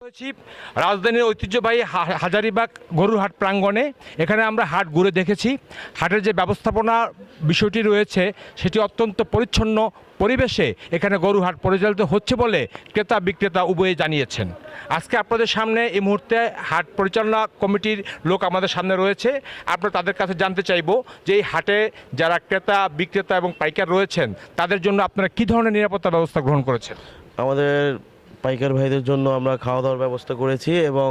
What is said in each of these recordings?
সচিব রাজধানীর ঐতিহ্যবাহী হাজারীবাগ গরুর হাট প্রাঙ্গণে এখানে আমরা হাট ঘুরে দেখেছি। হাটের যে ব্যবস্থাপনা বিষয়টি রয়েছে সেটি অত্যন্ত পরিচ্ছন্ন পরিবেশে এখানে গরু হাট পরিচালিত হচ্ছে বলে ক্রেতা বিক্রেতা উভয়ে জানিয়েছেন। আজকে আপনাদের সামনে এই মুহূর্তে হাট পরিচালনা কমিটির লোক আমাদের সামনে রয়েছে। আমরা তাদের কাছে জানতে চাইব যে এই হাটে যারা ক্রেতা বিক্রেতা এবং পাইকার রয়েছেন তাদের জন্য আপনারা কী ধরনের নিরাপত্তা ব্যবস্থা গ্রহণ করেছেন? আমাদের পাইকার ভাইদের জন্য আমরা খাওয়া দাওয়ার ব্যবস্থা করেছি এবং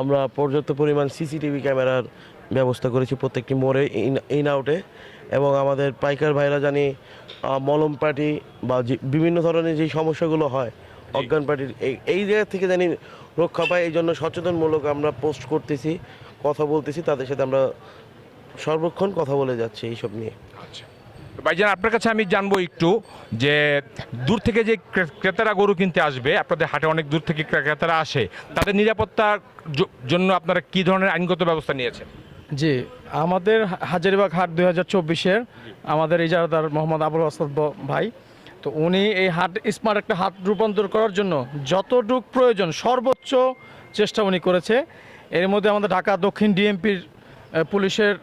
আমরা পর্যাপ্ত পরিমাণ সিসিটিভি ক্যামেরার ব্যবস্থা করেছি প্রত্যেকটি মোড়ে ইন আউটে। এবং আমাদের পাইকার ভাইরা জানি মলম পার্টি বা বিভিন্ন ধরনের যে সমস্যাগুলো হয় অজ্ঞান পার্টির এই জায়গা থেকে জানি রক্ষা পায়, এই জন্য সচেতনমূলক আমরা পোস্ট করতেছি, কথা বলতেছি, তাদের সাথে আমরা সর্বক্ষণ কথা বলে যাচ্ছি এইসব নিয়ে। আচ্ছা ভাইজান, আপনার কাছে আমি জানবো একটু যে দূর থেকে যে ক্রেতারা গরু কিনতে আসবে, আপনাদের হাটে অনেক দূর থেকে ক্রেতারা আসে, তাদের নিরাপত্তার জন্য আপনারা কী ধরনের আইনগত ব্যবস্থা নিয়েছেন? জি, আমাদের হাজারীবাগ হাট 2024-এর আমাদের ইজারাদার মোহাম্মদ আবুল আসাদ ভাই, তো উনি এই হাট স্মার্ট একটা হাট রূপান্তর করার জন্য যতটুক প্রয়োজন সর্বোচ্চ চেষ্টা উনি করেছে। এর মধ্যে আমাদের ঢাকা দক্ষিণ ডিএমপির পুলিশের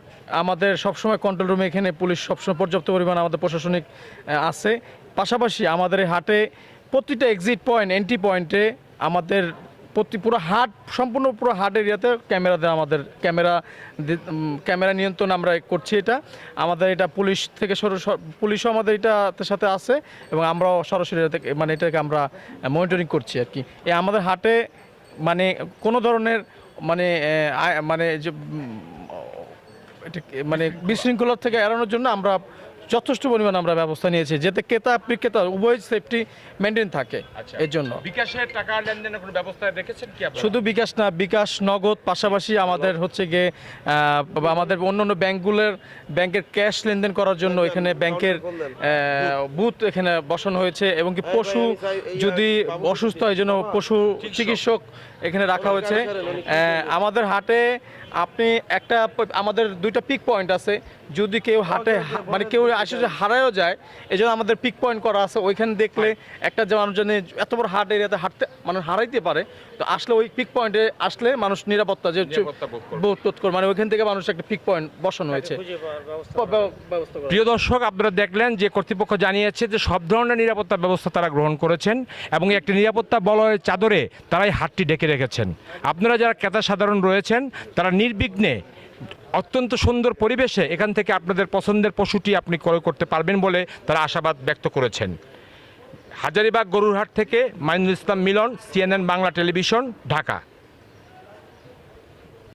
আমাদের সবসময় কন্ট্রোল রুমে এখানে পুলিশ সবসময় পর্যাপ্ত পরিমাণ আমাদের প্রশাসনিক আছে। পাশাপাশি আমাদের এই হাটে প্রতিটা এক্সিট পয়েন্ট এন্ট্রি পয়েন্টে আমাদের পুরো হাট সম্পূর্ণ পুরো হাট এরিয়াতে আমাদের ক্যামেরা নিয়ন্ত্রণ আমরা করছি। আমাদের এটা পুলিশ থেকে পুলিশও আমাদের এটার সাথে আছে এবং আমরাও সরাসরি মানে এটাকে আমরা মনিটরিং করছি আর কি। আমাদের হাটে মানে কোনো ধরনের মানে যে এটা মানে বিশৃঙ্খলা থেকে এড়ানোর জন্য আমরা যথেষ্ট পরিমাণ আমরা ব্যবস্থা নিয়েছি যাতে ক্রেতা বিক্রেতা উভয় সেফটি মেনটেন থাকে। এর জন্য বিকাশের টাকা লেনদেনের কোনো ব্যবস্থা রেখেছেন কি আপনারা? শুধু বিকাশ না, বিকাশ নগদ, পাশাপাশি আমাদের হচ্ছে গিয়ে আমাদের অন্যান্য ব্যাংকের ক্যাশ লেনদেন করার জন্য এখানে ব্যাংকের বুথ এখানে বসানো হয়েছে এবং কি পশু যদি অসুস্থ হয় জন্য পশু চিকিৎসক এখানে রাখা হয়েছে। আমাদের হাটে আমাদের 2টা পিক পয়েন্ট আছে, যদি কেউ হাটে মানে কেউ আসে হারায়ও যায় এই জন্য আমাদের পিক পয়েন্ট করা আছে। ওইখানে দেখলে একটা যে মানুষ জানে এত বড় হাট এরিয়াতে মানে হারাইতে পারে, তো আসলে ওই পিক পয়েন্টে আসলে মানুষ নিরাপত্তা যে বোধ করে মানে ওইখান থেকে মানুষ একটা পিক পয়েন্ট বসানো হয়েছে। প্রিয় দর্শক, আপনারা দেখলেন যে কর্তৃপক্ষ জানিয়েছে যে সব ধরনের নিরাপত্তা ব্যবস্থা তারা গ্রহণ করেছেন এবং একটি নিরাপত্তা বলয়ের চাদরে তারাই হাটটি ঢেকে রেখেছেন। আপনারা যারা ক্রেতা সাধারণ রয়েছেন তারা নির্বিঘ্নে অত্যন্ত সুন্দর পরিবেশে এখান থেকে আপনাদের পছন্দের পশুটি আপনি ক্রয় করতে পারবেন বলে তারা আশাবাদ ব্যক্ত করেছেন। হাজারীবাগ গরুর হাট থেকে মাইনুল ইসলাম মিলন, CNN বাংলা টেলিভিশন, ঢাকা।